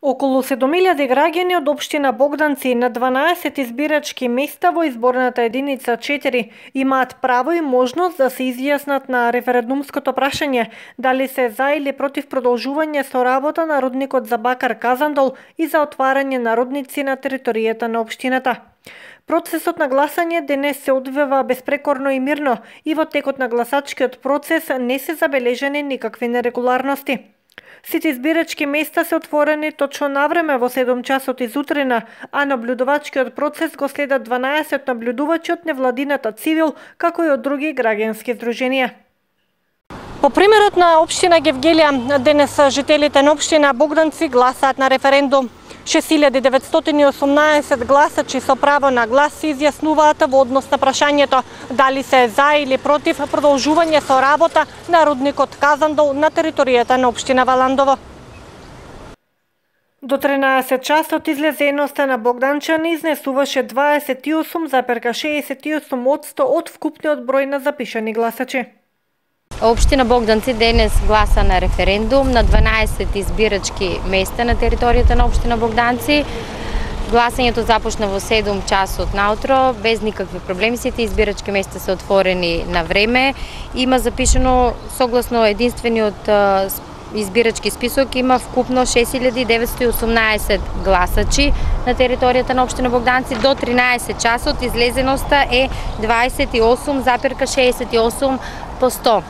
Околу 7.000 граѓани од општина Богданци на 12 избирачки места во изборната единица 4 имаат право и можност да се изјаснат на референдумското прашање дали се за или против продолжување со работа на рудникот за бакар Казандол и за отварање на рудници на територијата на општината. Процесот на гласање денес се одвива безпрекорно и мирно и во текот на гласачкиот процес не се забележени никакви нерегуларности. Сите избирачки места се отворени точно на време во 7 часот изутрина, а наблюдувачкиот процес го следат 12 наблюдувачи од невладината Цивил, како и од други граѓански здруженија. По примерот на општина Гевгелија, денес жителите на општина Богданци гласаат на референдум. 6918 гласачи со право на глас се изјаснуваат во однос на прашањето дали се за или против продолжување со работа на рудникот Казандол на територијата на општина Валандово. До 13 часот излезеноста на богданчани изнесуваше 28,68% од вкупниот број на запишани гласачи. Општина Богданци денес гласа на референдум на 12 избирачки места на територијата на општина Богданци. Гласањето започна во 7 часот наутро, без никакви проблеми. Сите избирачки места се отворени на време. Има запишано, согласно единствениот избирачки список, има вкупно 6918 гласачи на територијата на општина Богданци. До 13 часот излезеноста е 28,68%.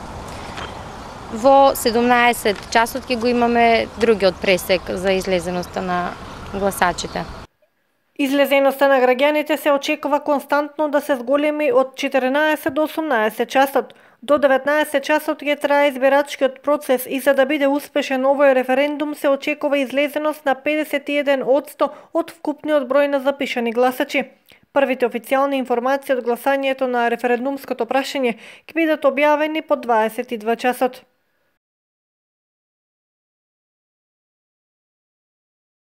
Во 17 часот ќе го имаме другиот пресек за излезеноста на гласачите. Излезеноста на граѓаните се очекува константно да се зголеми од 14 до 18 часот. До 19 часот ќе трае избирачкиот процес и за да биде успешен овој референдум се очекува излезеност на 51% од вкупниот број на запишани гласачи. Првите официјални информации од гласањето на референдумското прашање ќе бидат објавени по 22 часот.